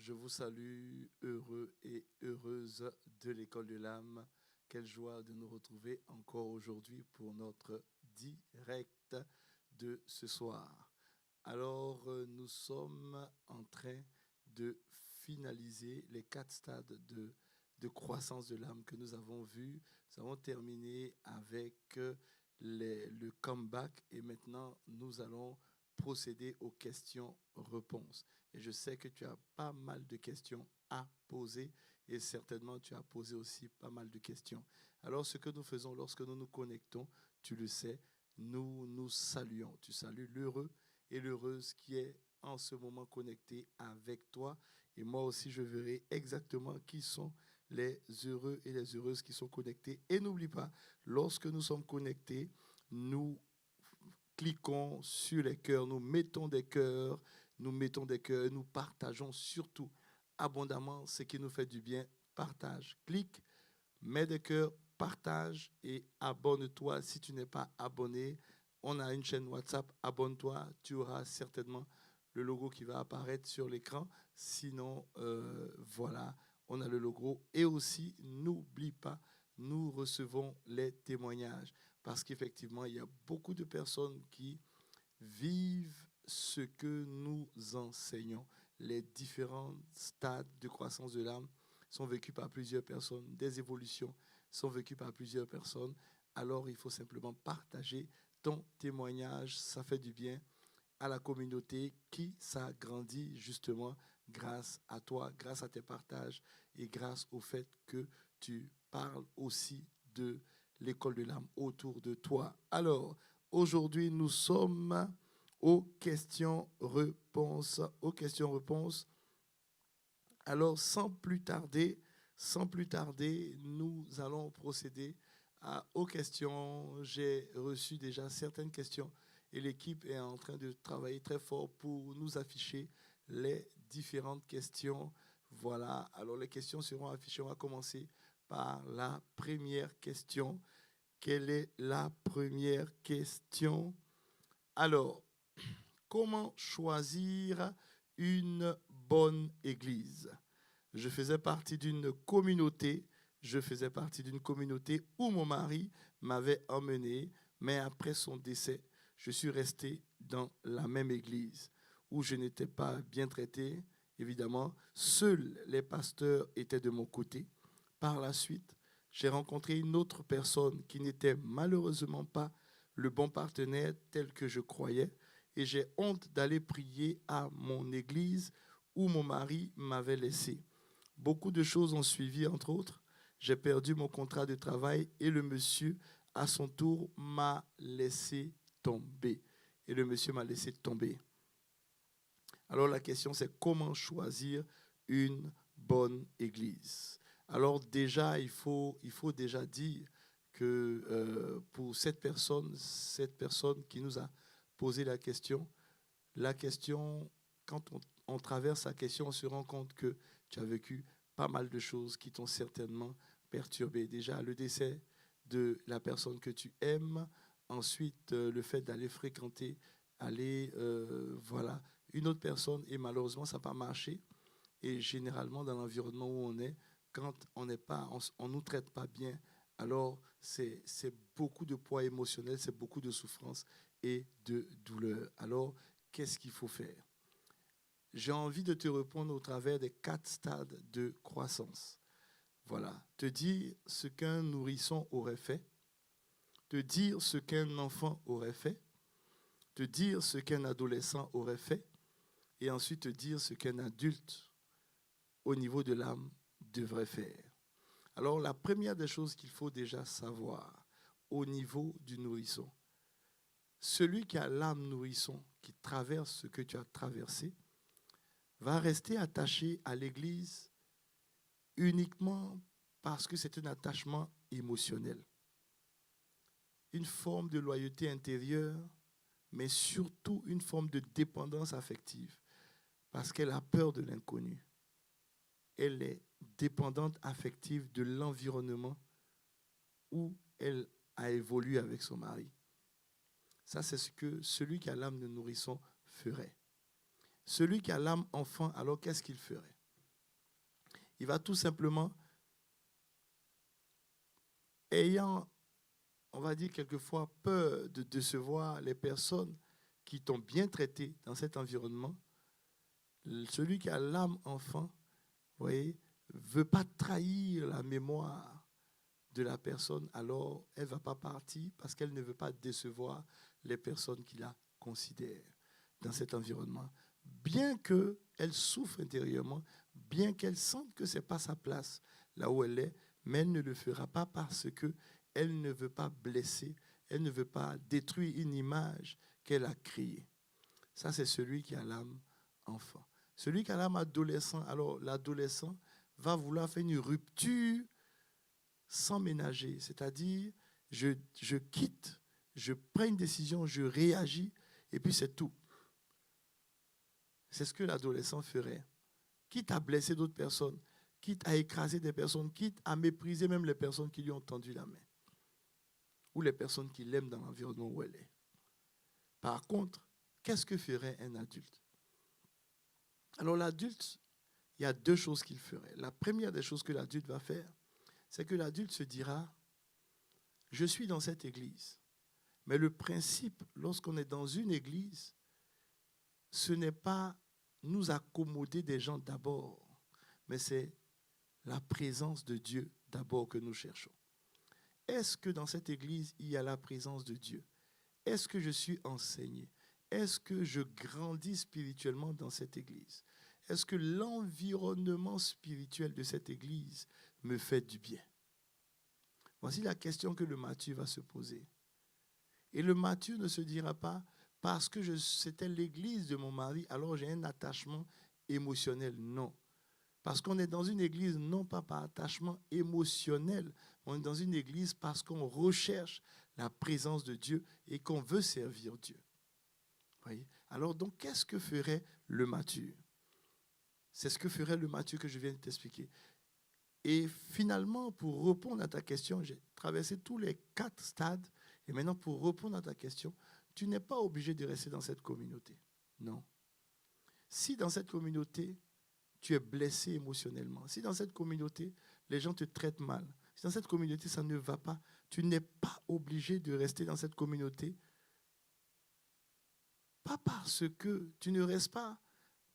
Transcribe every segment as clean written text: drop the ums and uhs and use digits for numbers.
Je vous salue, heureux et heureuse de l'école de l'âme. Quelle joie de nous retrouver encore aujourd'hui pour notre direct de ce soir. Alors, nous sommes en train de finaliser les 4 stades de croissance de l'âme que nous avons vus. Nous avons terminé avec le comeback et maintenant nous allons procéder aux questions-réponses. Et je sais que tu as pas mal de questions à poser et certainement tu as posé aussi pas mal de questions. Alors ce que nous faisons lorsque nous nous connectons, tu le sais, nous nous saluons. Tu salues l'heureux et l'heureuse qui est en ce moment connecté avec toi. Et moi aussi, je verrai exactement qui sont les heureux et les heureuses qui sont connectés. Et n'oublie pas, lorsque nous sommes connectés, nous cliquons sur les cœurs, nous mettons des cœurs, nous partageons surtout abondamment ce qui nous fait du bien. Partage, clique, mets des cœurs, partage et abonne-toi si tu n'es pas abonné. On a une chaîne WhatsApp, abonne-toi, tu auras certainement le logo qui va apparaître sur l'écran. Sinon, voilà, on a le logo. Et aussi, n'oublie pas, nous recevons les témoignages parce qu'effectivement, il y a beaucoup de personnes qui vivent ce que nous enseignons. Les différents stades de croissance de l'âme sont vécus par plusieurs personnes, des évolutions sont vécues par plusieurs personnes. Alors, il faut simplement partager ton témoignage. Ça fait du bien à la communauté qui s'agrandit justement grâce à toi, grâce à tes partages et grâce au fait que tu parles aussi de l'école de l'âme autour de toi. Alors, aujourd'hui, nous sommes aux questions-réponses. Alors, sans plus tarder, nous allons procéder aux questions. J'ai reçu déjà certaines questions et l'équipe est en train de travailler très fort pour nous afficher les différentes questions. Voilà, alors les questions seront affichées. On va commencer par la première question. Quelle est la première question? Alors, comment choisir une bonne église? Je faisais partie d'une communauté où mon mari m'avait emmené, mais après son décès, je suis resté dans la même église où je n'étais pas bien traité, évidemment. Seuls les pasteurs étaient de mon côté. Par la suite, j'ai rencontré une autre personne qui n'était malheureusement pas le bon partenaire tel que je croyais et j'ai honte d'aller prier à mon église où mon mari m'avait laissé. Beaucoup de choses ont suivi, entre autres. J'ai perdu mon contrat de travail et le monsieur, à son tour, m'a laissé tomber. Alors la question, c'est comment choisir une bonne église? Alors déjà, il faut déjà dire que pour cette personne qui nous a posé la question, quand on traverse la question, on se rend compte que tu as vécu pas mal de choses qui t'ont certainement perturbé. Déjà, le décès de la personne que tu aimes. Ensuite, le fait d'aller fréquenter, voilà, une autre personne. Et malheureusement, ça n'a pas marché. Et généralement, dans l'environnement où on est, quand on ne nous traite pas bien, alors c'est beaucoup de poids émotionnel, c'est beaucoup de souffrance et de douleur. Alors, qu'est-ce qu'il faut faire? J'ai envie de te répondre au travers des 4 stades de croissance. Voilà, te dire ce qu'un nourrisson aurait fait, te dire ce qu'un enfant aurait fait, te dire ce qu'un adolescent aurait fait, et ensuite te dire ce qu'un adulte au niveau de l'âme devrait faire. Alors la première des choses qu'il faut déjà savoir au niveau du nourrisson, celui qui a l'âme nourrisson, qui traverse ce que tu as traversé, va rester attaché à l'Église uniquement parce que c'est un attachement émotionnel. Une forme de loyauté intérieure, mais surtout une forme de dépendance affective, parce qu'elle a peur de l'inconnu. Elle est dépendante affective de l'environnement où elle a évolué avec son mari. Ça, c'est ce que celui qui a l'âme de nourrisson ferait. Celui qui a l'âme enfant, alors qu'est-ce qu'il ferait? Il va tout simplement, ayant, on va dire quelquefois, peur de décevoir les personnes qui t'ont bien traité dans cet environnement, celui qui a l'âme enfant, vous voyez, ne veut pas trahir la mémoire de la personne, alors elle ne va pas partir parce qu'elle ne veut pas décevoir les personnes qui la considèrent dans cet environnement. Bien qu'elle souffre intérieurement, bien qu'elle sente que ce n'est pas sa place là où elle est, mais elle ne le fera pas parce qu'elle ne veut pas blesser, elle ne veut pas détruire une image qu'elle a créée. Ça, c'est celui qui a l'âme enfant. Celui qui a l'âme adolescent, alors l'adolescent va vouloir faire une rupture sans ménager, c'est-à-dire je quitte, je prends une décision, je réagis et puis c'est tout. C'est ce que l'adolescent ferait. Quitte à blesser d'autres personnes, quitte à écraser des personnes, quitte à mépriser même les personnes qui lui ont tendu la main ou les personnes qui l'aiment dans l'environnement où elle est. Par contre, qu'est-ce que ferait un adulte? Alors l'adulte, il y a deux choses qu'il ferait. La première des choses que l'adulte va faire, c'est que l'adulte se dira, je suis dans cette église. Mais le principe, lorsqu'on est dans une église, ce n'est pas nous accommoder des gens d'abord, mais c'est la présence de Dieu d'abord que nous cherchons. Est-ce que dans cette église, il y a la présence de Dieu? Est-ce que je suis enseigné? Est-ce que je grandis spirituellement dans cette église? Est-ce que l'environnement spirituel de cette église me fait du bien? Voici la question que le mature va se poser. Et le mature ne se dira pas, parce que c'était l'église de mon mari, alors j'ai un attachement émotionnel. Non. Parce qu'on est dans une église, non pas par attachement émotionnel, on est dans une église parce qu'on recherche la présence de Dieu et qu'on veut servir Dieu. Voyez? Alors, donc, qu'est-ce que ferait le mature? C'est ce que ferait le mature que je viens de t'expliquer. Et finalement, pour répondre à ta question, j'ai traversé tous les 4 stades. Et maintenant, pour répondre à ta question, tu n'es pas obligé de rester dans cette communauté. Non. Si dans cette communauté, tu es blessé émotionnellement, si dans cette communauté, les gens te traitent mal, si dans cette communauté, ça ne va pas, tu n'es pas obligé de rester dans cette communauté. Pas parce que, tu ne restes pas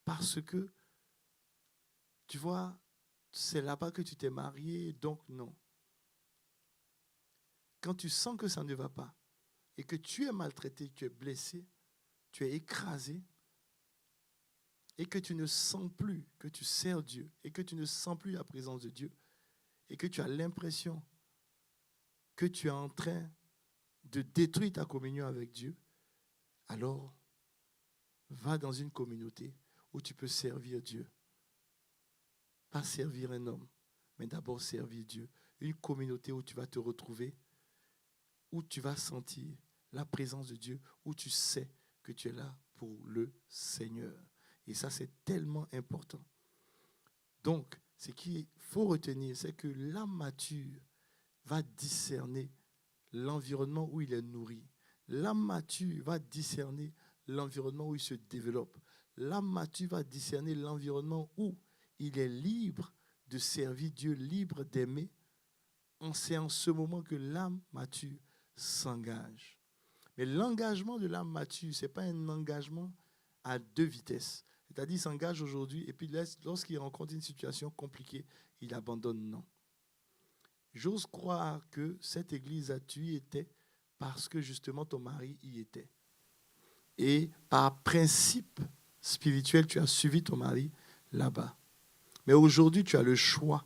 parce que, tu vois, c'est là-bas que tu t'es marié, donc non. Quand tu sens que ça ne va pas et que tu es maltraité, tu es blessé, tu es écrasé et que tu ne sens plus que tu sers Dieu et que tu ne sens plus la présence de Dieu et que tu as l'impression que tu es en train de détruire ta communion avec Dieu, alors va dans une communauté où tu peux servir Dieu. Pas servir un homme, mais d'abord servir Dieu. Une communauté où tu vas te retrouver, où tu vas sentir la présence de Dieu, où tu sais que tu es là pour le Seigneur. Et ça, c'est tellement important. Donc, ce qu'il faut retenir, c'est que l'âme mature va discerner l'environnement où il est nourri. L'âme mature va discerner l'environnement où il se développe. L'âme mature va discerner l'environnement où il est libre de servir Dieu, libre d'aimer. C'est en ce moment que l'âme mature s'engage. Mais l'engagement de l'âme mature, ce n'est pas un engagement à 2 vitesses. C'est-à-dire, il s'engage aujourd'hui et puis lorsqu'il rencontre une situation compliquée, il abandonne. Non. J'ose croire que cette église à tu y étais parce que justement ton mari y était. Et par principe spirituel, tu as suivi ton mari là-bas. Mais aujourd'hui, tu as le choix.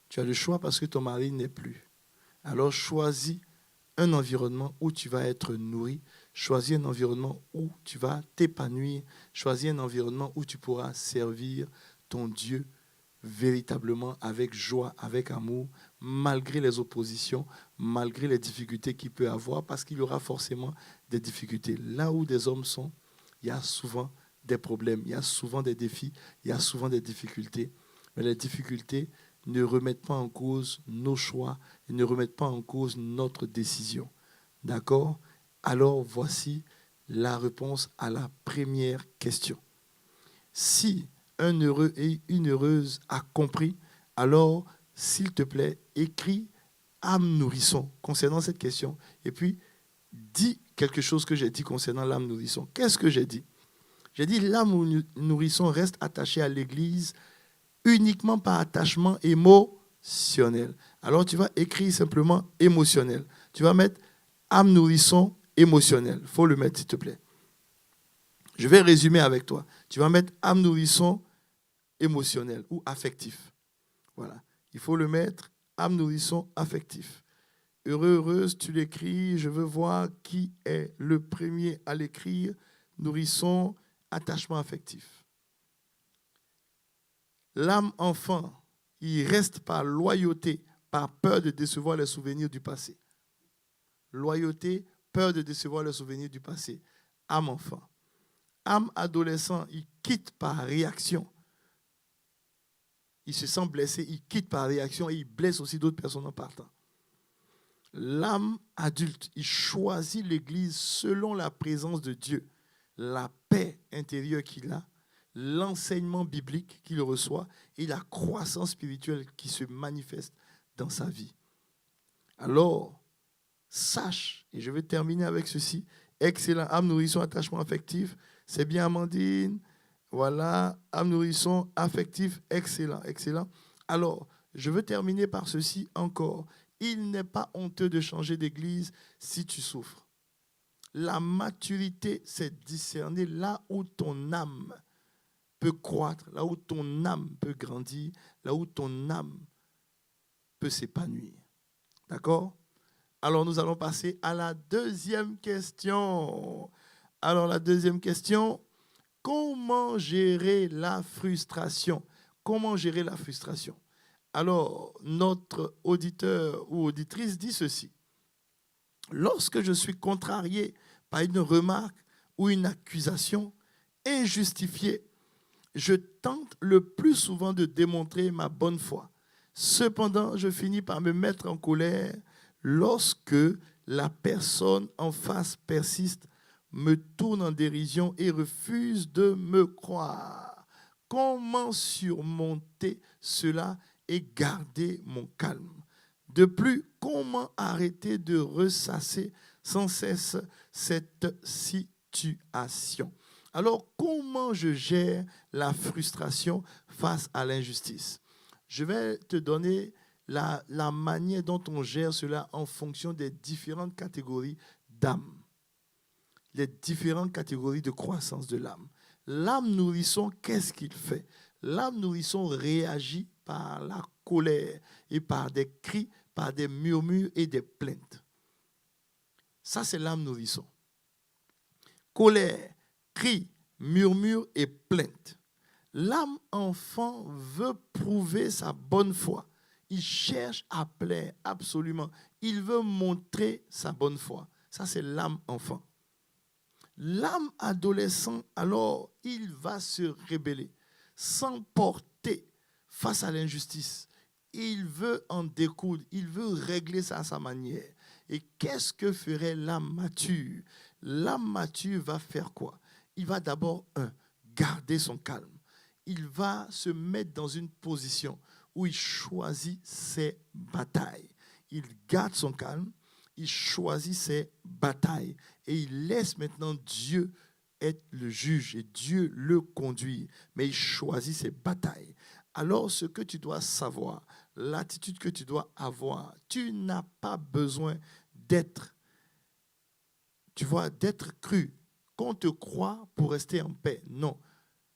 Tu as le choix parce que ton mari n'est plus. Alors choisis un environnement où tu vas être nourri. Choisis un environnement où tu vas t'épanouir. Choisis un environnement où tu pourras servir ton Dieu véritablement avec joie, avec amour, malgré les oppositions, malgré les difficultés qu'il peut avoir, parce qu'il y aura forcément des difficultés. Là où des hommes sont, il y a souvent des problèmes, il y a souvent des défis, il y a souvent des difficultés. Mais les difficultés ne remettent pas en cause nos choix et ne remettent pas en cause notre décision. D'accord? Alors voici la réponse à la première question. Si un heureux et une heureuse a compris, alors, s'il te plaît, écris âme nourrisson concernant cette question. Et puis, dis quelque chose que j'ai dit concernant l'âme nourrisson. Qu'est-ce que j'ai dit? J'ai dit l'âme nourrisson reste attachée à l'Église uniquement par attachement émotionnel. Alors, tu vas écrire simplement émotionnel. Tu vas mettre âme nourrisson émotionnel. Il faut le mettre, s'il te plaît. Je vais résumer avec toi. Tu vas mettre âme nourrisson émotionnel ou affectif. Voilà. Il faut le mettre âme nourrisson affectif. Heureux, heureuse, tu l'écris. Je veux voir qui est le premier à l'écrire. Nourrisson, attachement affectif. L'âme enfant, il reste par loyauté, par peur de décevoir les souvenirs du passé. Loyauté, peur de décevoir les souvenirs du passé. Âme enfant. Âme adolescent, il quitte par réaction. Il se sent blessé, il quitte par réaction et il blesse aussi d'autres personnes en partant. L'âme adulte, il choisit l'Église selon la présence de Dieu, la paix intérieure qu'il a, l'enseignement biblique qu'il reçoit et la croissance spirituelle qui se manifeste dans sa vie. Alors, sache, et je vais terminer avec ceci, excellent, âme nourrisson, attachement affectif, c'est bien Amandine, voilà, âme nourrisson, affectif, excellent, excellent. Alors, je veux terminer par ceci encore. Il n'est pas honteux de changer d'église si tu souffres. La maturité, c'est discerner là où ton âme peut croître, là où ton âme peut grandir, là où ton âme peut s'épanouir. D'accord? Alors, nous allons passer à la deuxième question. Alors, la deuxième question, comment gérer la frustration? Comment gérer la frustration? Alors, notre auditeur ou auditrice dit ceci. Lorsque je suis contrarié par une remarque ou une accusation injustifiée, je tente le plus souvent de démontrer ma bonne foi. Cependant, je finis par me mettre en colère lorsque la personne en face persiste, me tourne en dérision et refuse de me croire. Comment surmonter cela et garder mon calme? De plus, comment arrêter de ressasser sans cesse cette situation? Alors, comment je gère la frustration face à l'injustice? Je vais te donner la manière dont on gère cela en fonction des différentes catégories d'âme, les différentes catégories de croissance de l'âme. L'âme nourrisson, qu'est-ce qu'il fait? L'âme nourrisson réagit par la colère et par des cris, par des murmures et des plaintes. Ça, c'est l'âme nourrisson. Colère, cris, murmures et plaintes. L'âme enfant veut prouver sa bonne foi. Il cherche à plaire, absolument. Il veut montrer sa bonne foi. Ça, c'est l'âme enfant. L'âme adolescent, alors, il va se rebeller, s'emporter face à l'injustice. Il veut en découdre, il veut régler ça à sa manière. Et qu'est-ce que ferait l'âme mature? L'âme mature va faire quoi? Il va d'abord, garder son calme. Il va se mettre dans une position où il choisit ses batailles. Il garde son calme, il choisit ses batailles et il laisse maintenant Dieu être le juge et Dieu le conduire. Mais il choisit ses batailles. Alors, ce que tu dois savoir, l'attitude que tu dois avoir, tu n'as pas besoin d'être, tu vois, d'être cru, qu'on te croit pour rester en paix. Non.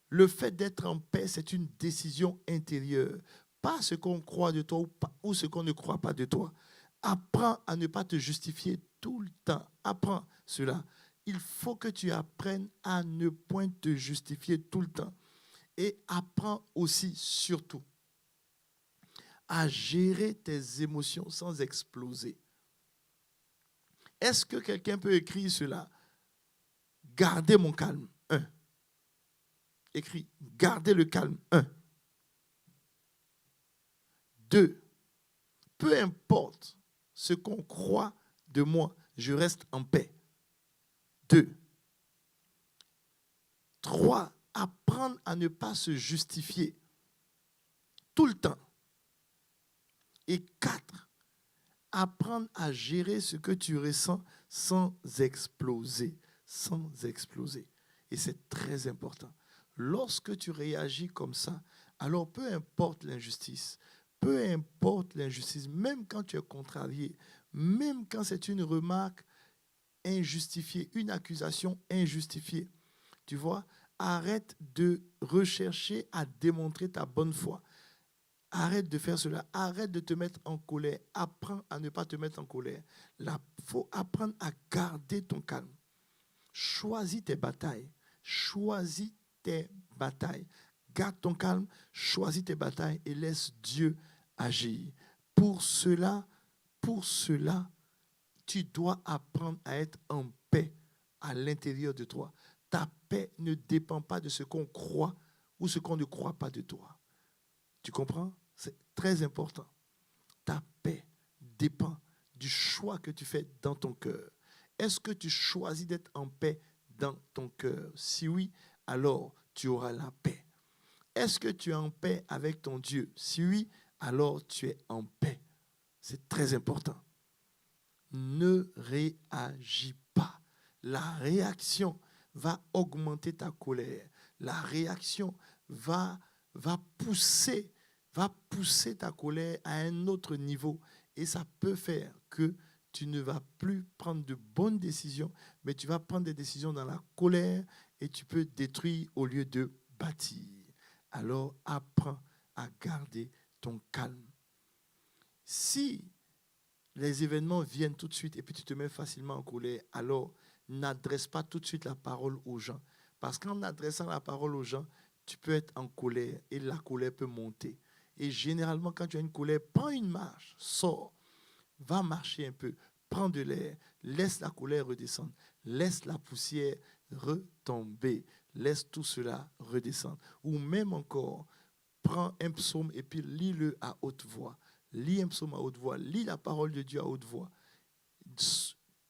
Le fait d'être en paix, c'est une décision intérieure. Pas ce qu'on croit de toi ou ce qu'on ne croit pas de toi. Apprends à ne pas te justifier tout le temps. Apprends cela. Il faut que tu apprennes à ne point te justifier tout le temps. Et apprends aussi, surtout, à gérer tes émotions sans exploser. Est-ce que quelqu'un peut écrire cela? Gardez mon calme. 1. Écrit, gardez le calme. 1. 2. Peu importe ce qu'on croit de moi, je reste en paix. 2. 3. apprendre à ne pas se justifier tout le temps. Et 4, apprendre à gérer ce que tu ressens sans exploser. Sans exploser. Et c'est très important. Lorsque tu réagis comme ça, alors peu importe l'injustice, même quand tu es contrarié, même quand c'est une remarque injustifiée, une accusation injustifiée, tu vois, arrête de rechercher à démontrer ta bonne foi. Arrête de faire cela. Arrête de te mettre en colère. Apprends à ne pas te mettre en colère. Il faut apprendre à garder ton calme. Choisis tes batailles. Choisis tes batailles. Garde ton calme, choisis tes batailles et laisse Dieu agir. Pour cela, tu dois apprendre à être en paix à l'intérieur de toi. Ta paix ne dépend pas de ce qu'on croit ou ce qu'on ne croit pas de toi. Tu comprends? C'est très important. Ta paix dépend du choix que tu fais dans ton cœur. Est-ce que tu choisis d'être en paix dans ton cœur? Si oui, alors tu auras la paix. Est-ce que tu es en paix avec ton Dieu? Si oui, alors tu es en paix. C'est très important. Ne réagis pas. La réaction va augmenter ta colère. La réaction va pousser ta colère à un autre niveau. Et ça peut faire que tu ne vas plus prendre de bonnes décisions, mais tu vas prendre des décisions dans la colère et tu peux détruire au lieu de bâtir. Alors apprends à garder ton calme. Si les événements viennent tout de suite et puis tu te mets facilement en colère, alors n'adresse pas tout de suite la parole aux gens. Parce qu'en adressant la parole aux gens, tu peux être en colère et la colère peut monter. Et généralement, quand tu as une colère, prends une marche, sors, va marcher un peu, prends de l'air, laisse la colère redescendre, laisse la poussière retomber, laisse tout cela redescendre. Ou même encore, prends un psaume et puis lis-le à haute voix. Lis un psaume à haute voix, lis la parole de Dieu à haute voix.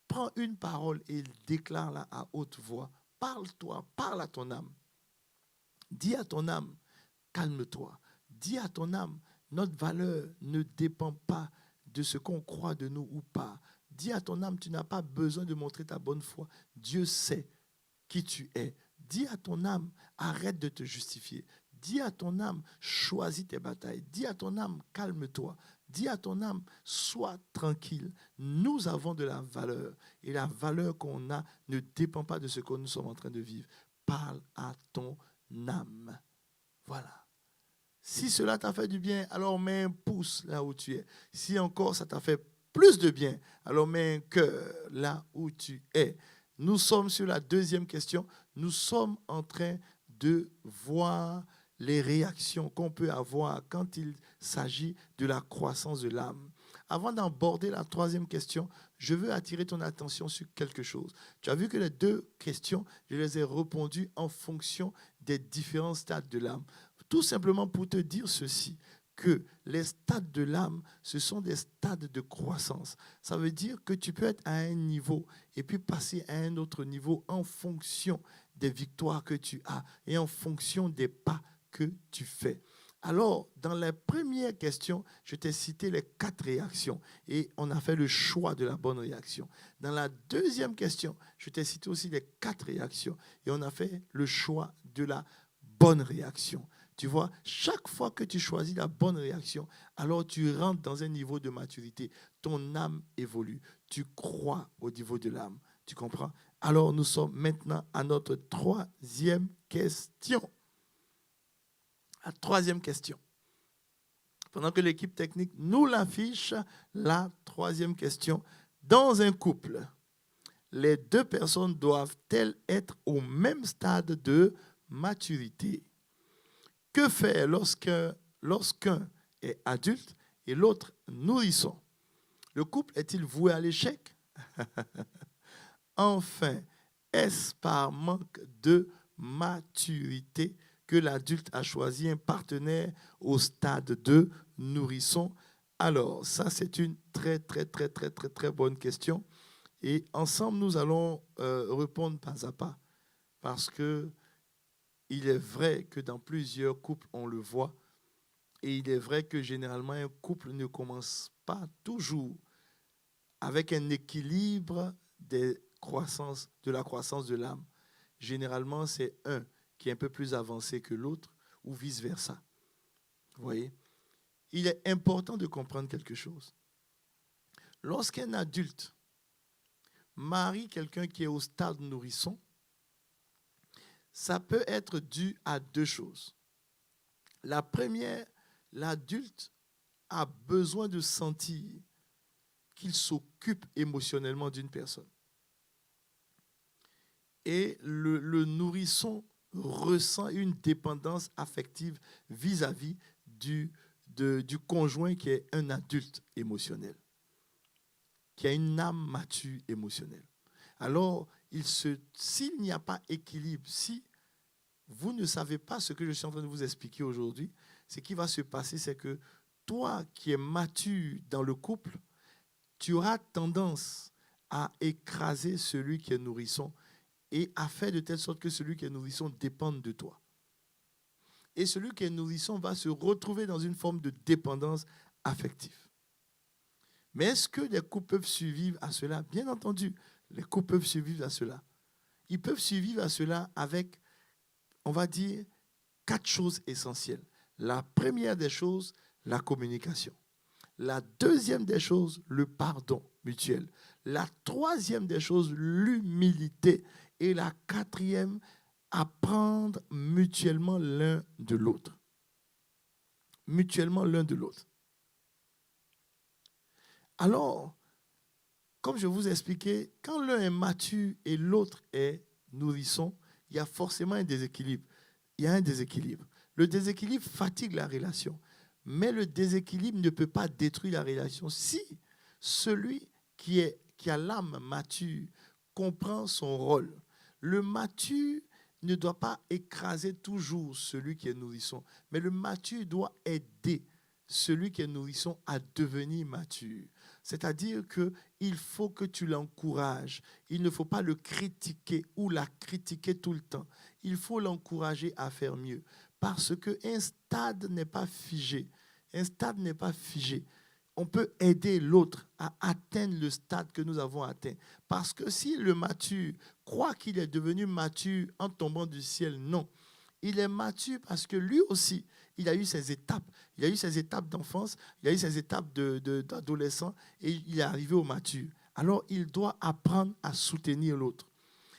Prends une parole et déclare-la à haute voix. Parle-toi, parle à ton âme. Dis à ton âme, calme-toi. Dis à ton âme, notre valeur ne dépend pas de ce qu'on croit de nous ou pas. Dis à ton âme, tu n'as pas besoin de montrer ta bonne foi. Dieu sait qui tu es. Dis à ton âme, arrête de te justifier. Dis à ton âme, choisis tes batailles. Dis à ton âme, calme-toi. Dis à ton âme, sois tranquille. Nous avons de la valeur. Et la valeur qu'on a ne dépend pas de ce que nous sommes en train de vivre. Parle à ton âme. Voilà. Si cela t'a fait du bien, alors mets un pouce là où tu es. Si encore ça t'a fait plus de bien, alors mets un cœur là où tu es. Nous sommes sur la deuxième question. Nous sommes en train de voir les réactions qu'on peut avoir quand il s'agit de la croissance de l'âme. Avant d'aborder la troisième question, je veux attirer ton attention sur quelque chose. Tu as vu que les deux questions, je les ai répondues en fonction des différents stades de l'âme. Tout simplement pour te dire ceci, que les stades de l'âme, ce sont des stades de croissance. Ça veut dire que tu peux être à un niveau et puis passer à un autre niveau en fonction des victoires que tu as et en fonction des pas que tu fais. Alors, dans la première question, je t'ai cité les 4 réactions et on a fait le choix de la bonne réaction. Dans la deuxième question, je t'ai cité aussi les 4 réactions et on a fait le choix de la bonne réaction. Tu vois, chaque fois que tu choisis la bonne réaction, alors tu rentres dans un niveau de maturité. Ton âme évolue. Tu crois au niveau de l'âme. Tu comprends? Alors, nous sommes maintenant à notre troisième question. La troisième question. Pendant que l'équipe technique nous l'affiche, la troisième question. Dans un couple, les 2 personnes doivent-elles être au même stade de maturité? Que faire lorsqu'un est adulte et l'autre nourrisson? Le couple est-il voué à l'échec? Enfin, est-ce par manque de maturité que l'adulte a choisi un partenaire au stade de nourrisson? Alors, ça, c'est une très bonne question. Et ensemble, nous allons répondre pas à pas. Parce que il est vrai que dans plusieurs couples, on le voit, et il est vrai que généralement, un couple ne commence pas toujours avec un équilibre de la croissance de l'âme. Généralement, c'est un qui est un peu plus avancé que l'autre, ou vice-versa. Vous voyez? Il est important de comprendre quelque chose. Lorsqu'un adulte marie quelqu'un qui est au stade nourrisson, ça peut être dû à deux choses. La première, l'adulte a besoin de sentir qu'il s'occupe émotionnellement d'une personne. Et le nourrisson ressent une dépendance affective vis-à-vis du conjoint qui est un adulte émotionnel, qui a une âme mature émotionnelle. Alors, s'il n'y a pas équilibre, si vous ne savez pas ce que je suis en train de vous expliquer aujourd'hui, ce qui va se passer, c'est que toi qui es mature dans le couple, tu auras tendance à écraser celui qui est nourrisson et à faire de telle sorte que celui qui est nourrisson dépende de toi. Et celui qui est nourrisson va se retrouver dans une forme de dépendance affective. Mais est-ce que les couples peuvent survivre à cela? Bien entendu, les couples peuvent survivre à cela. Ils peuvent survivre à cela avec, on va dire, 4 choses essentielles. La première des choses, la communication. La deuxième des choses, le pardon mutuel. La troisième des choses, l'humilité. Et la quatrième, apprendre mutuellement l'un de l'autre. Mutuellement l'un de l'autre. Alors, comme je vous ai expliqué, quand l'un est mature et l'autre est nourrisson, il y a forcément un déséquilibre. Il y a un déséquilibre. Le déséquilibre fatigue la relation. Mais le déséquilibre ne peut pas détruire la relation si celui qui a l'âme mature comprend son rôle. Le mature ne doit pas écraser toujours celui qui est nourrisson, mais le mature doit aider celui qui est nourrisson à devenir mature. C'est-à-dire qu'il faut que tu l'encourages. Il ne faut pas le critiquer ou la critiquer tout le temps. Il faut l'encourager à faire mieux. Parce qu'un stade n'est pas figé. Un stade n'est pas figé. On peut aider l'autre à atteindre le stade que nous avons atteint. Parce que si le mature croit qu'il est devenu mature en tombant du ciel, non. Il est mature parce que lui aussi, il a eu ses étapes. Il a eu ses étapes d'enfance, il a eu ses étapes d'adolescent et il est arrivé au mature. Alors, il doit apprendre à soutenir l'autre.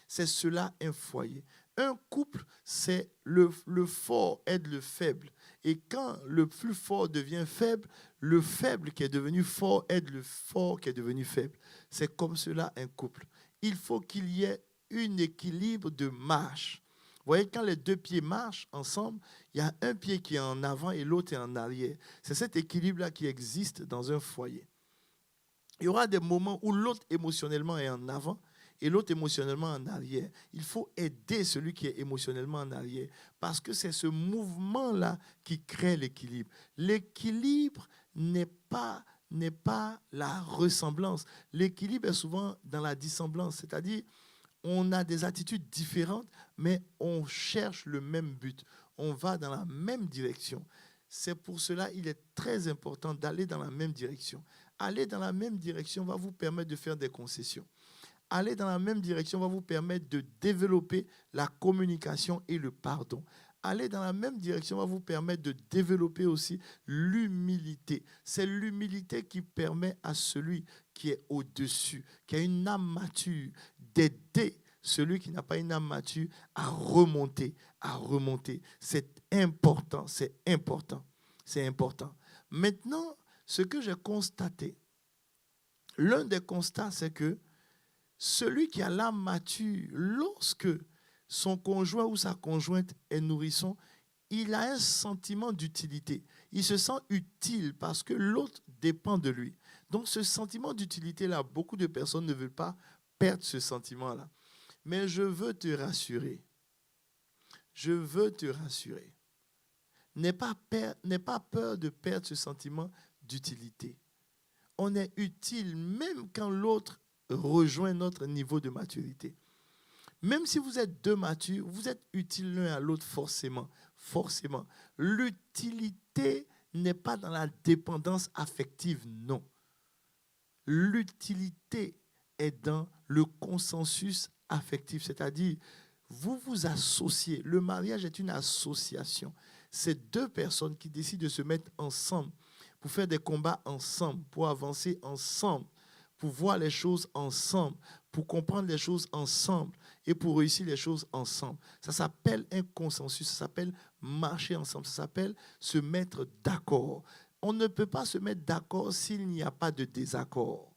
C'est cela un foyer. Un couple, c'est le fort aide le faible. Et quand le plus fort devient faible, le faible qui est devenu fort aide le fort qui est devenu faible. C'est comme cela un couple. Il faut qu'il y ait un équilibre de marche. Vous voyez, quand les deux pieds marchent ensemble, il y a un pied qui est en avant et l'autre est en arrière. C'est cet équilibre-là qui existe dans un foyer. Il y aura des moments où l'autre émotionnellement est en avant et l'autre émotionnellement en arrière. Il faut aider celui qui est émotionnellement en arrière parce que c'est ce mouvement-là qui crée l'équilibre. L'équilibre n'est pas la ressemblance. L'équilibre est souvent dans la dissemblance, c'est-à-dire on a des attitudes différentes, mais on cherche le même but. On va dans la même direction. C'est pour cela qu'il est très important d'aller dans la même direction. Aller dans la même direction va vous permettre de faire des concessions. Aller dans la même direction va vous permettre de développer la communication et le pardon. Aller dans la même direction va vous permettre de développer aussi l'humilité. C'est l'humilité qui permet à celui qui est au-dessus, qui a une âme mature, d'aider celui qui n'a pas une âme mature à remonter, à remonter. C'est important, c'est important, c'est important. Maintenant, ce que j'ai constaté, l'un des constats, c'est que celui qui a l'âme mature, lorsque son conjoint ou sa conjointe est nourrisson, il a un sentiment d'utilité. Il se sent utile parce que l'autre dépend de lui. Donc ce sentiment d'utilité-là, beaucoup de personnes ne veulent pas perdre ce sentiment-là. Mais je veux te rassurer. Je veux te rassurer. N'aie pas peur de perdre ce sentiment d'utilité. On est utile même quand l'autre rejoint notre niveau de maturité. Même si vous êtes deux matures, vous êtes utiles l'un à l'autre forcément. Forcément. L'utilité n'est pas dans la dépendance affective, non. L'utilité est dans le consensus affectif, c'est-à-dire vous vous associez. Le mariage est une association. C'est deux personnes qui décident de se mettre ensemble pour faire des combats ensemble, pour avancer ensemble, pour voir les choses ensemble, pour comprendre les choses ensemble et pour réussir les choses ensemble. Ça s'appelle un consensus, ça s'appelle marcher ensemble, ça s'appelle se mettre d'accord. On ne peut pas se mettre d'accord s'il n'y a pas de désaccord.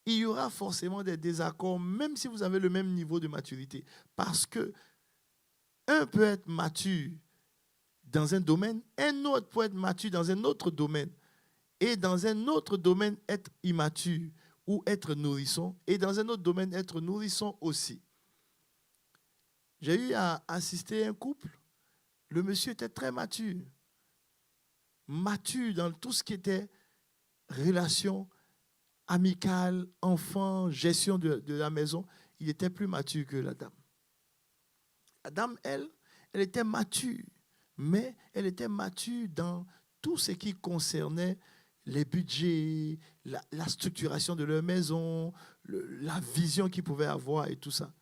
Il y aura forcément des désaccords, même si vous avez le même niveau de maturité. Parce que un peut être mature dans un domaine, un autre peut être mature dans un autre domaine. Et dans un autre domaine, être immature ou être nourrisson. Et dans un autre domaine, être nourrisson aussi. J'ai eu à assister à un couple. Le monsieur était très mature. Mature dans tout ce qui était relation amicale, enfant, gestion de la maison. Il était plus mature que la dame. La dame, elle était mature. Mais elle était mature dans tout ce qui concernait les budgets, la structuration de leur maison, la vision qu'ils pouvaient avoir et tout ça.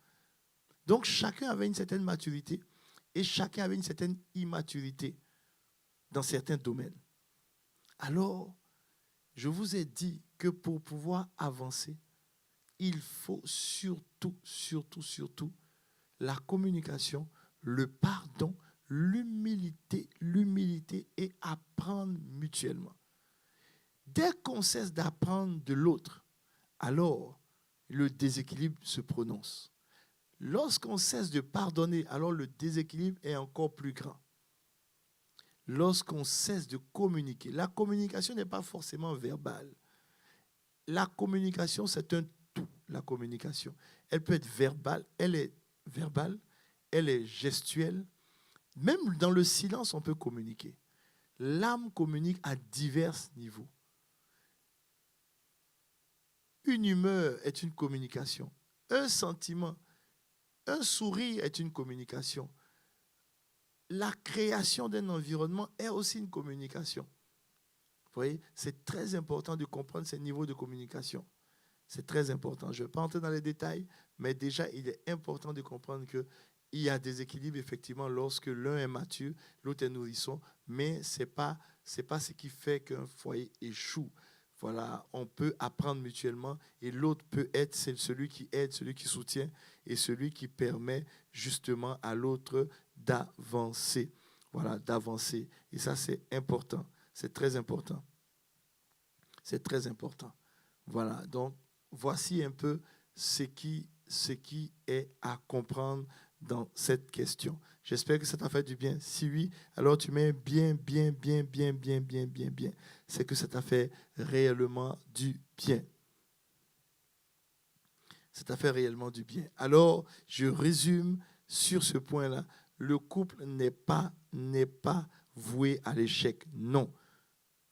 Donc, chacun avait une certaine maturité et chacun avait une certaine immaturité dans certains domaines. Alors, je vous ai dit que pour pouvoir avancer, il faut surtout la communication, le pardon, l'humilité et apprendre mutuellement. Dès qu'on cesse d'apprendre de l'autre, alors le déséquilibre se prononce. Lorsqu'on cesse de pardonner, alors le déséquilibre est encore plus grand. Lorsqu'on cesse de communiquer, la communication n'est pas forcément verbale. La communication, c'est un tout, la communication. Elle peut être verbale, elle est gestuelle. Même dans le silence, on peut communiquer. L'âme communique à divers niveaux. Une humeur est une communication. Un sentiment, un sourire est une communication. La création d'un environnement est aussi une communication. Vous voyez, c'est très important de comprendre ces niveaux de communication. C'est très important. Je ne vais pas entrer dans les détails, mais déjà, il est important de comprendre qu'il y a des équilibres, effectivement, lorsque l'un est mature, l'autre est nourrisson, mais ce n'est pas ce qui fait qu'un foyer échoue. Voilà, on peut apprendre mutuellement et l'autre peut être celui qui aide, celui qui soutient et celui qui permet justement à l'autre d'avancer. Voilà, d'avancer. Et ça, c'est important. C'est très important. C'est très important. Voilà, donc voici un peu ce qui est à comprendre dans cette question. J'espère que ça t'a fait du bien. Si oui, alors tu mets bien. C'est que ça t'a fait réellement du bien. Ça t'a fait réellement du bien. Alors, je résume sur ce point-là. Le couple n'est pas voué à l'échec. Non.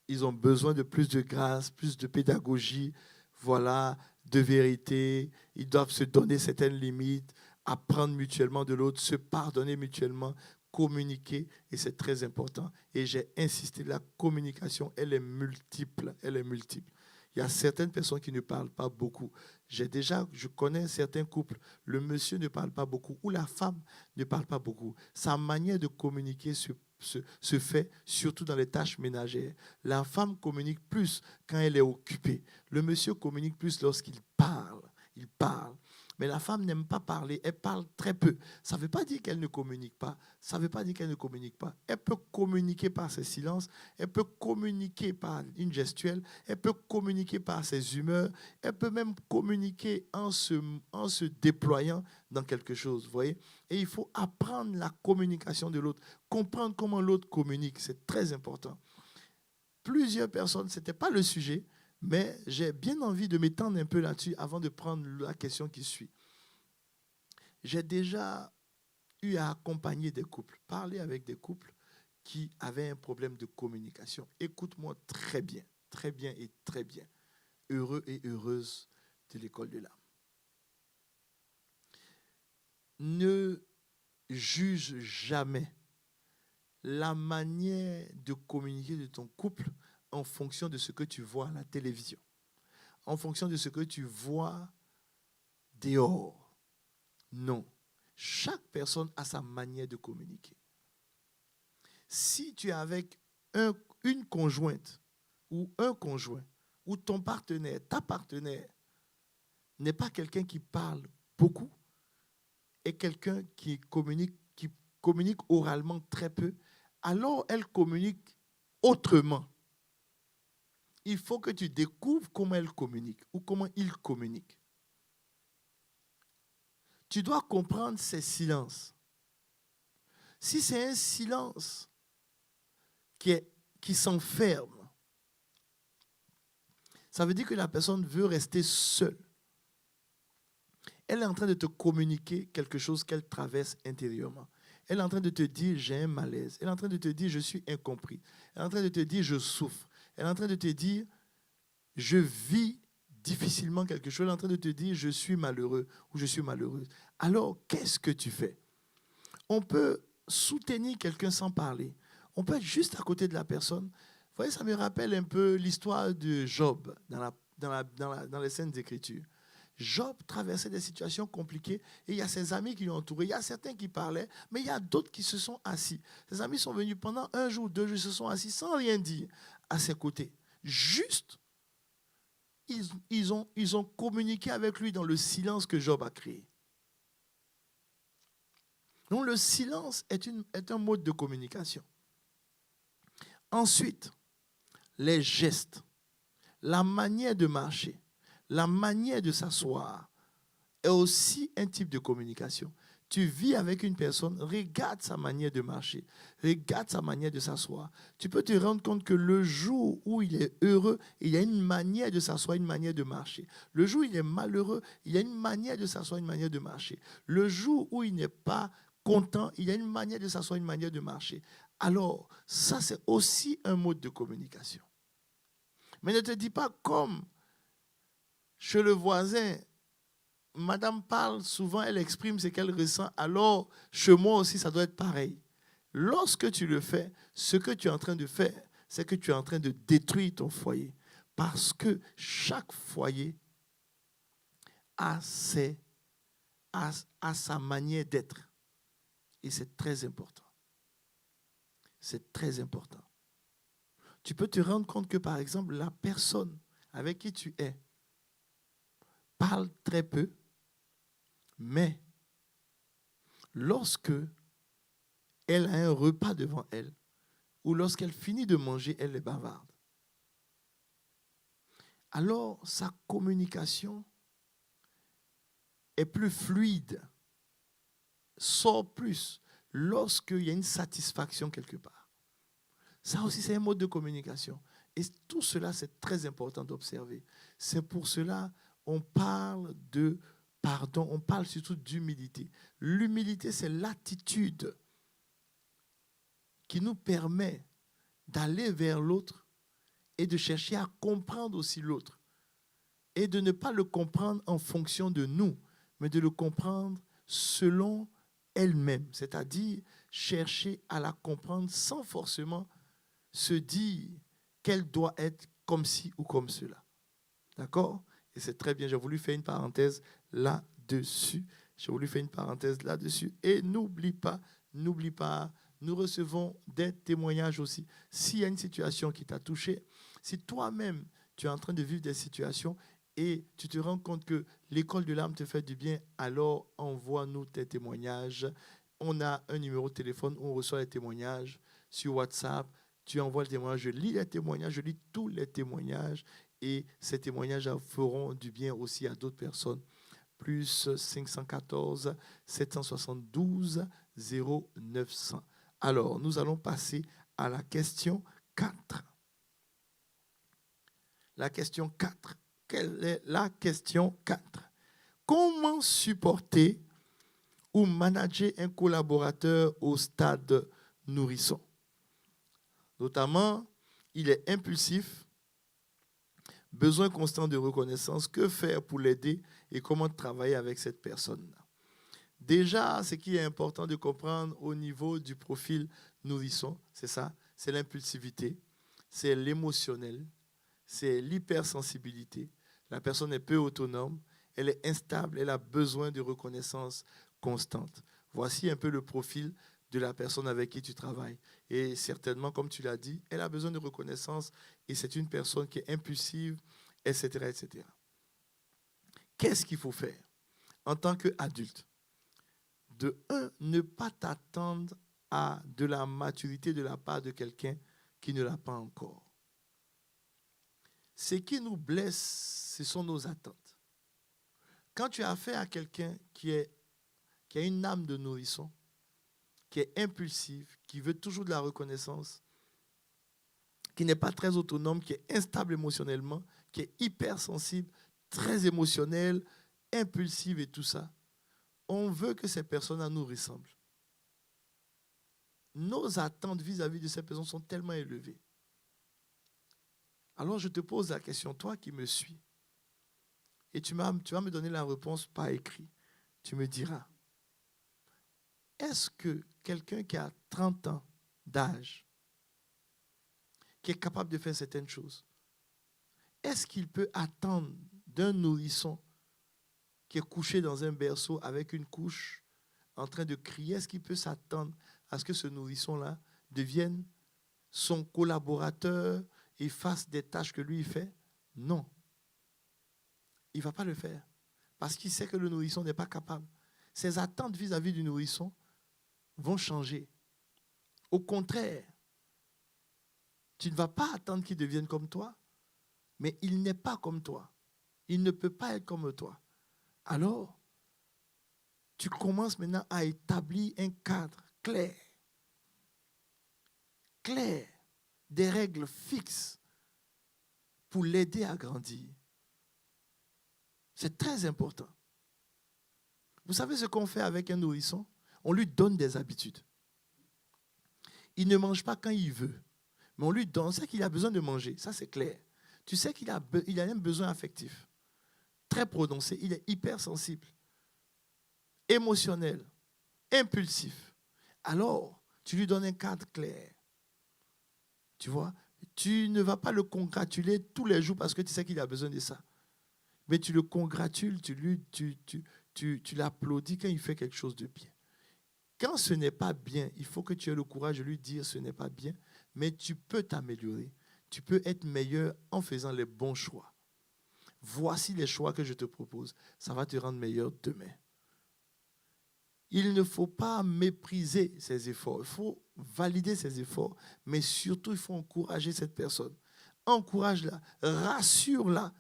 Ils ont besoin de plus de grâce, plus de pédagogie, voilà, de vérité. Ils doivent se donner certaines limites, apprendre mutuellement de l'autre, se pardonner mutuellement, communiquer, et c'est très important. Et j'ai insisté, la communication, elle est multiple, Il y a certaines personnes qui ne parlent pas beaucoup. Je connais certains couples, le monsieur ne parle pas beaucoup ou la femme ne parle pas beaucoup. Sa manière de communiquer se fait surtout dans les tâches ménagères. La femme communique plus quand elle est occupée. Le monsieur communique plus lorsqu'il parle. Il parle. Mais la femme n'aime pas parler, elle parle très peu. Ça ne veut pas dire qu'elle ne communique pas. Elle peut communiquer par ses silences, elle peut communiquer par une gestuelle, elle peut communiquer par ses humeurs, elle peut même communiquer en se déployant dans quelque chose. Vous voyez? Et il faut apprendre la communication de l'autre, comprendre comment l'autre communique. C'est très important. Plusieurs personnes, ce n'était pas le sujet, mais j'ai bien envie de m'étendre un peu là-dessus avant de prendre la question qui suit. J'ai déjà eu à accompagner des couples, parler avec des couples qui avaient un problème de communication. Écoute-moi très bien et très bien. Heureux et heureuses de l'école de l'âme. ne juge jamais la manière de communiquer de ton couple en fonction de ce que tu vois à la télévision, en fonction de ce que tu vois dehors. Non. Chaque personne a sa manière de communiquer. Si tu es avec une conjointe ou un conjoint, ou ton partenaire, ta partenaire, n'est pas quelqu'un qui parle beaucoup, et quelqu'un qui communique oralement très peu, alors elle communique autrement. Il faut que tu découvres comment elle communique ou comment il communique. Tu dois comprendre ses silences. Si c'est un silence qui s'enferme, ça veut dire que la personne veut rester seule. Elle est en train de te communiquer quelque chose qu'elle traverse intérieurement. Elle est en train de te dire, j'ai un malaise. Elle est en train de te dire, je suis incompris. Elle est en train de te dire, je souffre. Elle est en train de te dire, je vis difficilement quelque chose. Elle est en train de te dire, je suis malheureux ou je suis malheureuse. Alors, qu'est-ce que tu fais? On peut soutenir quelqu'un sans parler. On peut être juste à côté de la personne. Vous voyez, ça me rappelle un peu l'histoire de Job dans les Saintes Écritures. Job traversait des situations compliquées et il y a ses amis qui l'ont entouré. Il y a certains qui parlaient, mais il y a d'autres qui se sont assis. Ses amis sont venus pendant 1 jour, 2 jours, ils se sont assis sans rien dire à ses côtés. Juste, ils ont communiqué avec lui dans le silence que Job a créé. Donc le silence est un mode de communication. Ensuite, les gestes, la manière de marcher, la manière de s'asseoir est aussi un type de communication. Tu vis avec une personne, regarde sa manière de marcher, regarde sa manière de s'asseoir. Tu peux te rendre compte que le jour où il est heureux, il y a une manière de s'asseoir, une manière de marcher. Le jour où il est malheureux, il y a une manière de s'asseoir, une manière de marcher. Le jour où il n'est pas content, il y a une manière de s'asseoir, une manière de marcher. Alors, ça, c'est aussi un mode de communication. Mais ne te dis pas comme chez le voisin, madame parle souvent, elle exprime ce qu'elle ressent, alors chez moi aussi, ça doit être pareil. Lorsque tu le fais, ce que tu es en train de faire, c'est que tu es en train de détruire ton foyer. Parce que chaque foyer a sa manière d'être. Et c'est très important. C'est très important. Tu peux te rendre compte que, par exemple, la personne avec qui tu es parle très peu, mais lorsque elle a un repas devant elle, ou lorsqu'elle finit de manger, elle est bavarde. Alors, sa communication est plus fluide, sort plus lorsqu'il y a une satisfaction quelque part. Ça aussi, c'est un mode de communication. Et tout cela, c'est très important d'observer. C'est pour cela qu'on parle de pardon, on parle surtout d'humilité. L'humilité, c'est l'attitude qui nous permet d'aller vers l'autre et de chercher à comprendre aussi l'autre. Et de ne pas le comprendre en fonction de nous, mais de le comprendre selon elle-même. C'est-à-dire chercher à la comprendre sans forcément se dire qu'elle doit être comme ci ou comme cela. D'accord? Et c'est très bien. J'ai voulu faire une parenthèse là-dessus. Et n'oublie pas, nous recevons des témoignages aussi. S'il y a une situation qui t'a touché, si toi-même, tu es en train de vivre des situations et tu te rends compte que l'école de l'âme te fait du bien, alors envoie-nous tes témoignages. On a un numéro de téléphone où on reçoit les témoignages sur WhatsApp. Tu envoies le témoignage, je lis les témoignages, je lis tous les témoignages et ces témoignages feront du bien aussi à d'autres personnes. Plus 514 772 0900. Alors, nous allons passer à la question 4. La question 4. Quelle est la question 4? Comment supporter ou manager un collaborateur au stade nourrisson? Notamment, il est impulsif, besoin constant de reconnaissance. Que faire pour l'aider et comment travailler avec cette personne-là? Déjà, ce qui est important de comprendre au niveau du profil nourrisson, c'est ça, c'est l'impulsivité, c'est l'émotionnel, c'est l'hypersensibilité. La personne est peu autonome, elle est instable, elle a besoin de reconnaissance constante. Voici un peu le profil de la personne avec qui tu travailles. Et certainement, comme tu l'as dit, elle a besoin de reconnaissance et c'est une personne qui est impulsive, etc., etc. Qu'est-ce qu'il faut faire en tant qu'adulte? De un, ne pas t'attendre à de la maturité de la part de quelqu'un qui ne l'a pas encore. Ce qui nous blesse, ce sont nos attentes. Quand tu as affaire à quelqu'un qui a une âme de nourrisson, qui est impulsive, qui veut toujours de la reconnaissance, qui n'est pas très autonome, qui est instable émotionnellement, qui est hypersensible, très émotionnelle, impulsive et tout ça, on veut que ces personnes nous ressemblent. Nos attentes vis-à-vis de ces personnes sont tellement élevées. Alors je te pose la question, toi qui me suis, et tu vas me donner la réponse par écrit. Tu me diras, est-ce que quelqu'un qui a 30 ans d'âge, qui est capable de faire certaines choses, est-ce qu'il peut attendre d'un nourrisson qui est couché dans un berceau avec une couche en train de crier, est-ce qu'il peut s'attendre à ce que ce nourrisson-là devienne son collaborateur et fasse des tâches que lui fait? Non. Il ne va pas le faire parce qu'il sait que le nourrisson n'est pas capable. Ses attentes vis-à-vis du nourrisson vont changer. Au contraire, tu ne vas pas attendre qu'il devienne comme toi, mais il n'est pas comme toi. Il ne peut pas être comme toi. Alors, tu commences maintenant à établir un cadre clair, des règles fixes pour l'aider à grandir. C'est très important. Vous savez ce qu'on fait avec un nourrisson? On lui donne des habitudes. Il ne mange pas quand il veut, mais on lui donne. On sait qu'il a besoin de manger, ça c'est clair. Tu sais qu'il a un besoin affectif très prononcé, il est hypersensible, émotionnel, impulsif. Alors, tu lui donnes un cadre clair. Tu vois, tu ne vas pas le congratuler tous les jours parce que tu sais qu'il a besoin de ça. Mais tu le congratules, tu l'applaudis quand il fait quelque chose de bien. Quand ce n'est pas bien, il faut que tu aies le courage de lui dire ce n'est pas bien, mais tu peux t'améliorer. Tu peux être meilleur en faisant les bons choix. Voici les choix que je te propose. Ça va te rendre meilleur demain. Il ne faut pas mépriser ses efforts. Il faut valider ses efforts, mais surtout, il faut encourager cette personne. Encourage-la, rassure-la,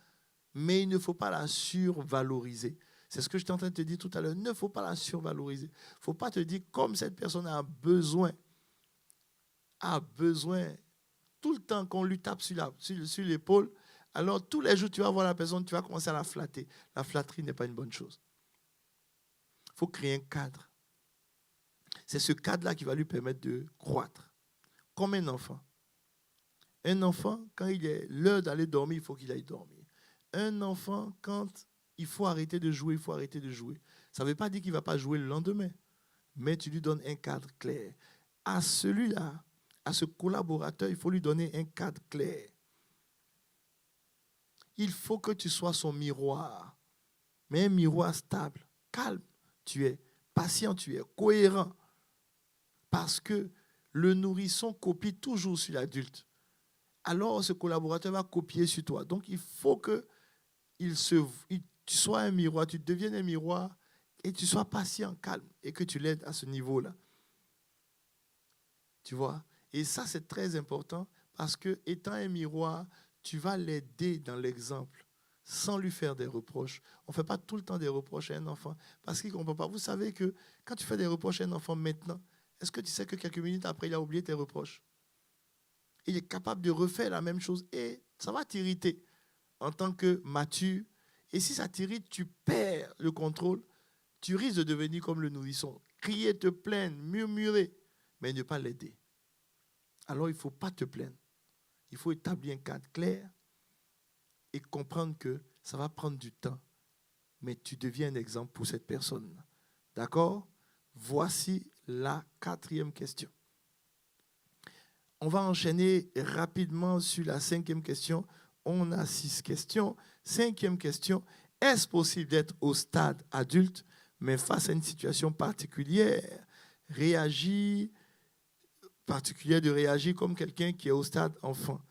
mais il ne faut pas la survaloriser. C'est ce que j'étais en train de te dire tout à l'heure. Il ne faut pas la survaloriser. Il ne faut pas te dire comme cette personne a besoin tout le temps qu'on lui tape sur l'épaule, alors tous les jours tu vas voir la personne, tu vas commencer à la flatter. La flatterie n'est pas une bonne chose. Il faut créer un cadre. C'est ce cadre-là qui va lui permettre de croître. Comme un enfant. Un enfant, quand il est l'heure d'aller dormir, il faut qu'il aille dormir. Un enfant, quand il faut arrêter de jouer, il faut arrêter de jouer. Ça ne veut pas dire qu'il ne va pas jouer le lendemain. Mais tu lui donnes un cadre clair. À celui-là, à ce collaborateur, il faut lui donner un cadre clair. Il faut que tu sois son miroir. Mais un miroir stable, calme, tu es patient, tu es cohérent. Parce que le nourrisson copie toujours sur l'adulte. Alors, ce collaborateur va copier sur toi. Donc, il faut que tu sois un miroir, tu deviennes un miroir et tu sois patient, calme et que tu l'aides à ce niveau-là. Tu vois? Et ça, c'est très important parce que, étant un miroir, tu vas l'aider dans l'exemple sans lui faire des reproches. On ne fait pas tout le temps des reproches à un enfant parce qu'il ne comprend pas. Vous savez que quand tu fais des reproches à un enfant maintenant, est-ce que tu sais que quelques minutes après, il a oublié tes reproches? Il est capable de refaire la même chose et ça va t'irriter en tant que mature. Et si ça t'irrite, tu perds le contrôle. Tu risques de devenir comme le nourrisson. Crier, te plaindre, murmurer, mais ne pas l'aider. Alors, il ne faut pas te plaindre. Il faut établir un cadre clair et comprendre que ça va prendre du temps. Mais tu deviens un exemple pour cette personne. D'accord? Voici la 4e question. On va enchaîner rapidement sur la 5e question. On a 6 questions. 5e question. Est-ce possible d'être au stade adulte, mais face à une situation particulière, de réagir comme quelqu'un qui est au stade enfant?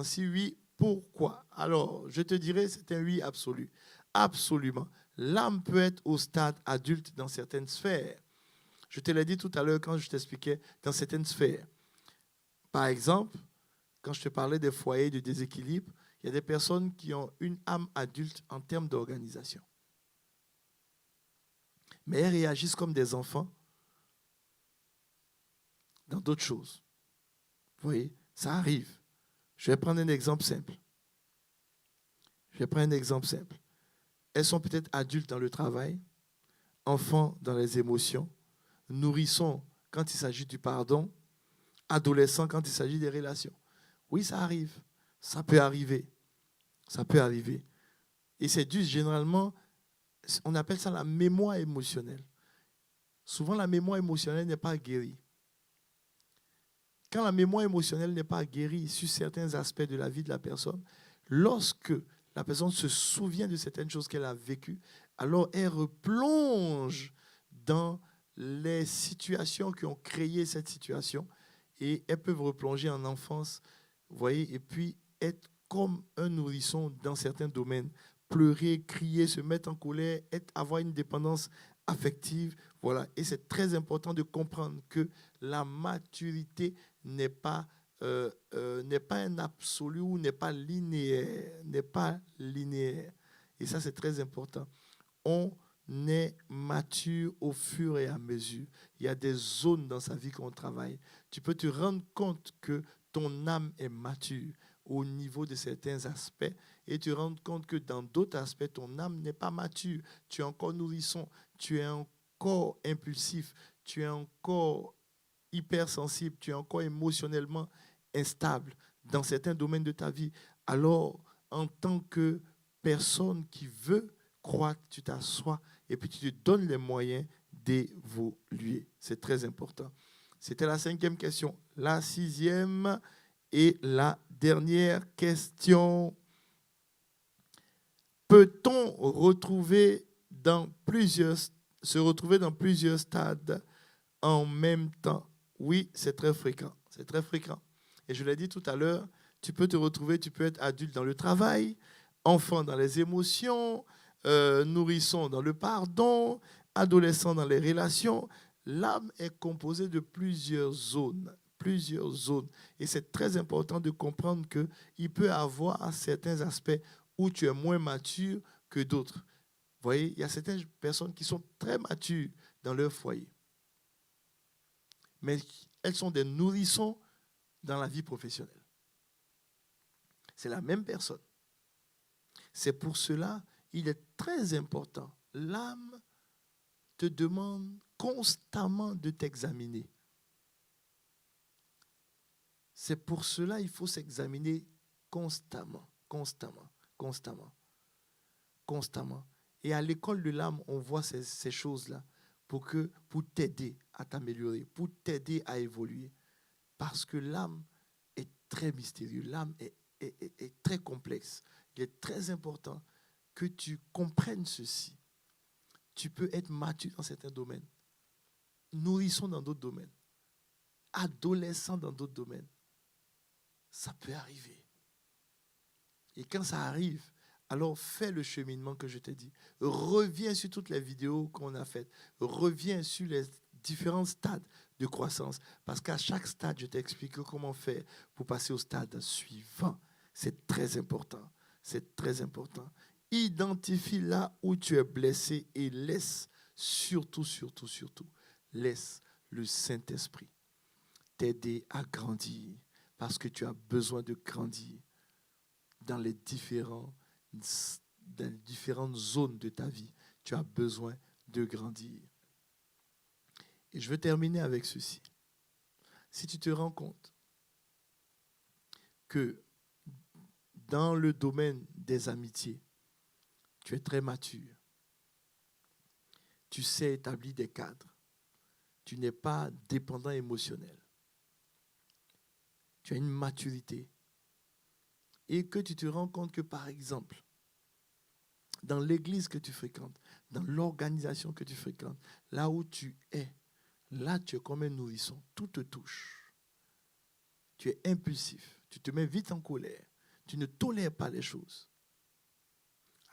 Si oui, pourquoi? Alors, je te dirais, c'est un oui absolu. Absolument. L'âme peut être au stade adulte dans certaines sphères. Je te l'ai dit tout à l'heure quand je t'expliquais dans certaines sphères. Par exemple, quand je te parlais des foyers de déséquilibre, il y a des personnes qui ont une âme adulte en termes d'organisation. Mais elles réagissent comme des enfants dans d'autres choses. Vous voyez, ça arrive. Je vais prendre un exemple simple. Elles sont peut-être adultes dans le travail, enfants dans les émotions, nourrissons quand il s'agit du pardon, adolescents quand il s'agit des relations. Oui, ça arrive. Ça peut arriver. Et c'est dû généralement, on appelle ça la mémoire émotionnelle. Souvent, la mémoire émotionnelle n'est pas guérie. Quand la mémoire émotionnelle n'est pas guérie sur certains aspects de la vie de la personne, lorsque la personne se souvient de certaines choses qu'elle a vécues, alors elle replonge dans les situations qui ont créé cette situation et elles peuvent replonger en enfance, vous voyez, et puis être comme un nourrisson dans certains domaines, pleurer, crier, se mettre en colère, avoir une dépendance affective, voilà. Et c'est très important de comprendre que la maturité n'est pas un absolu ou n'est pas linéaire, Et ça, c'est très important. On est mature au fur et à mesure. Il y a des zones dans sa vie qu'on travaille. Tu peux te rendre compte que ton âme est mature au niveau de certains aspects et te rendre compte que dans d'autres aspects, ton âme n'est pas mature. Tu es encore nourrisson, tu es encore impulsif, tu es encore hypersensible, tu es encore émotionnellement instable dans certains domaines de ta vie. Alors, en tant que personne qui veut croître, tu t'assois et puis tu te donnes les moyens d'évoluer. C'est très important. C'était la 5e question. La 6e et la dernière question. Peut-on se retrouver dans plusieurs stades en même temps? Oui, c'est très fréquent. Et je l'ai dit tout à l'heure, tu peux être adulte dans le travail, enfant dans les émotions, nourrisson dans le pardon, adolescent dans les relations. L'âme est composée de plusieurs zones. Et c'est très important de comprendre qu'il peut y avoir certains aspects où tu es moins mature que d'autres. Vous voyez, il y a certaines personnes qui sont très matures dans leur foyer. Mais elles sont des nourrissons dans la vie professionnelle. C'est la même personne. C'est pour cela, il est très important. L'âme te demande constamment de t'examiner. C'est pour cela qu'il faut s'examiner constamment. Et à l'école de l'âme, on voit ces choses-là pour t'aider à t'améliorer, pour t'aider à évoluer. Parce que l'âme est très mystérieuse, l'âme est très complexe. Il est très important que tu comprennes ceci. Tu peux être mature dans certains domaines, nourrisson dans d'autres domaines, adolescent dans d'autres domaines. Ça peut arriver. Et quand ça arrive, alors fais le cheminement que je t'ai dit. Reviens sur toutes les vidéos qu'on a faites. Reviens sur les différents stades de croissance. Parce qu'à chaque stade, je t'explique comment faire pour passer au stade suivant. C'est très important. Identifie là où tu es blessé et laisse surtout, laisse le Saint-Esprit t'aider à grandir. Parce que tu as besoin de grandir dans les différentes zones de ta vie. Tu as besoin de grandir. Et je veux terminer avec ceci. Si tu te rends compte que dans le domaine des amitiés, tu es très mature, tu sais établir des cadres. Tu n'es pas dépendant émotionnel. Tu as une maturité. Et que tu te rends compte que, par exemple, dans l'église que tu fréquentes, dans l'organisation que tu fréquentes, là où tu es, là tu es comme un nourrisson. Tout te touche. Tu es impulsif. Tu te mets vite en colère. Tu ne tolères pas les choses.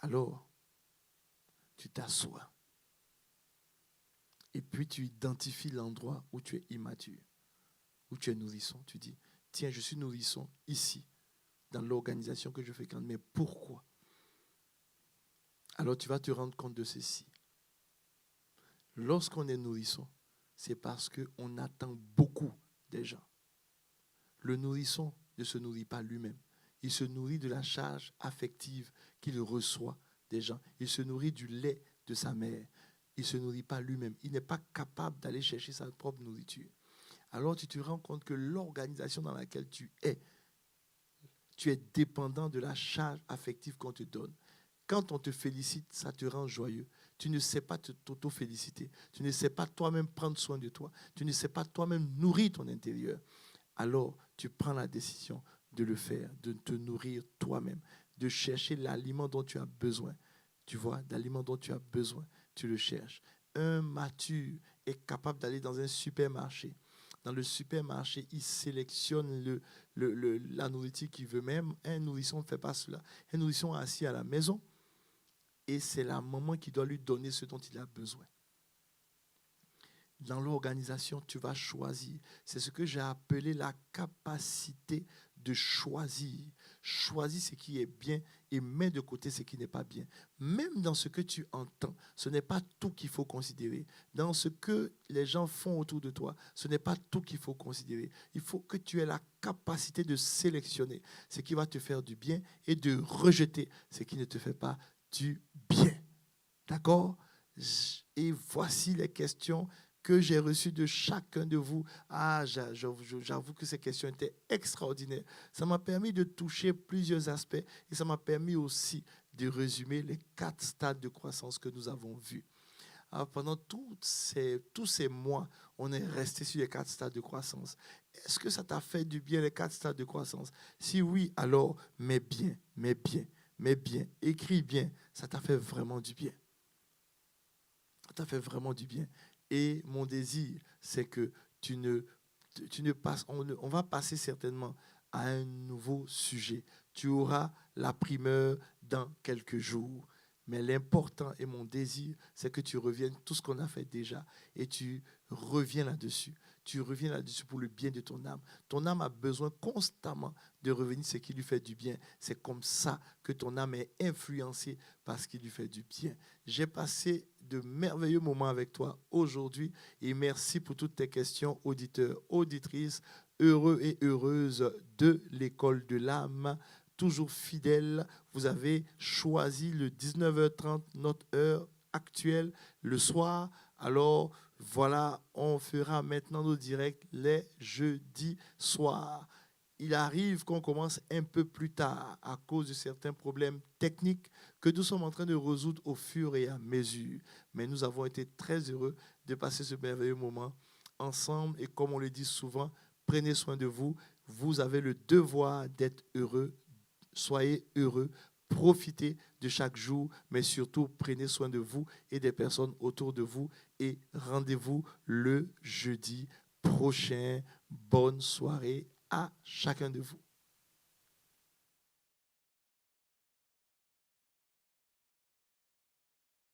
Alors, tu t'assois. Et puis tu identifies l'endroit où tu es immature, où tu es nourrisson. Tu dis, tiens, je suis nourrisson ici, dans l'organisation que je fréquente. Mais pourquoi? Alors tu vas te rendre compte de ceci. Lorsqu'on est nourrisson, c'est parce qu'on attend beaucoup des gens. Le nourrisson ne se nourrit pas lui-même. Il se nourrit de la charge affective qu'il reçoit des gens. Il se nourrit du lait de sa mère. Il ne se nourrit pas lui-même. Il n'est pas capable d'aller chercher sa propre nourriture. Alors tu te rends compte que l'organisation dans laquelle tu es dépendant de la charge affective qu'on te donne. Quand on te félicite, ça te rend joyeux. Tu ne sais pas t'auto-féliciter. Tu ne sais pas toi-même prendre soin de toi. Tu ne sais pas toi-même nourrir ton intérieur. Alors, tu prends la décision de le faire, de te nourrir toi-même, de chercher l'aliment dont tu as besoin. Tu vois, l'aliment dont tu as besoin, tu le cherches. Un mature est capable d'aller dans un supermarché. Dans le supermarché, il sélectionne la nourriture qu'il veut même. Un nourrisson ne fait pas cela. Un nourrisson est assis à la maison et c'est la maman qui doit lui donner ce dont il a besoin. Dans l'organisation, tu vas choisir. C'est ce que j'ai appelé la capacité de choisir. Choisis ce qui est bien et mets de côté ce qui n'est pas bien. Même dans ce que tu entends, ce n'est pas tout qu'il faut considérer. Dans ce que les gens font autour de toi, ce n'est pas tout qu'il faut considérer. Il faut que tu aies la capacité de sélectionner ce qui va te faire du bien et de rejeter ce qui ne te fait pas du bien. D'accord? Et voici les questions que j'ai reçues de chacun de vous. J'avoue que ces questions étaient extraordinaires. Ça m'a permis de toucher plusieurs aspects et ça m'a permis aussi de résumer les 4 stades de croissance que nous avons vus. Alors, pendant tous ces mois, on est resté sur les 4 stades de croissance. Est-ce que ça t'a fait du bien, les 4 stades de croissance? Si oui, alors mets bien. Écris bien. Ça t'a fait vraiment du bien. Ça t'a fait vraiment du bien. Et mon désir, c'est que on va passer certainement à un nouveau sujet. Tu auras la primeur dans quelques jours. Mais l'important et mon désir, c'est que tu reviennes tout ce qu'on a fait déjà et tu reviens là-dessus. Tu reviens là-dessus pour le bien de ton âme. Ton âme a besoin constamment de revenir ce qui lui fait du bien. C'est comme ça que ton âme est influencée par ce qui lui fait du bien. J'ai passé de merveilleux moments avec toi aujourd'hui et merci pour toutes tes questions, auditeurs, auditrices, heureux et heureuses de l'école de l'âme. Toujours fidèle, vous avez choisi le 19h30, notre heure actuelle, le soir. Alors, voilà, on fera maintenant nos directs les jeudis soirs. Il arrive qu'on commence un peu plus tard à cause de certains problèmes techniques que nous sommes en train de résoudre au fur et à mesure. Mais nous avons été très heureux de passer ce merveilleux moment ensemble. Et comme on le dit souvent, prenez soin de vous. Vous avez le devoir d'être heureux. Soyez heureux, profitez de chaque jour, mais surtout prenez soin de vous et des personnes autour de vous et rendez-vous le jeudi prochain. Bonne soirée à chacun de vous.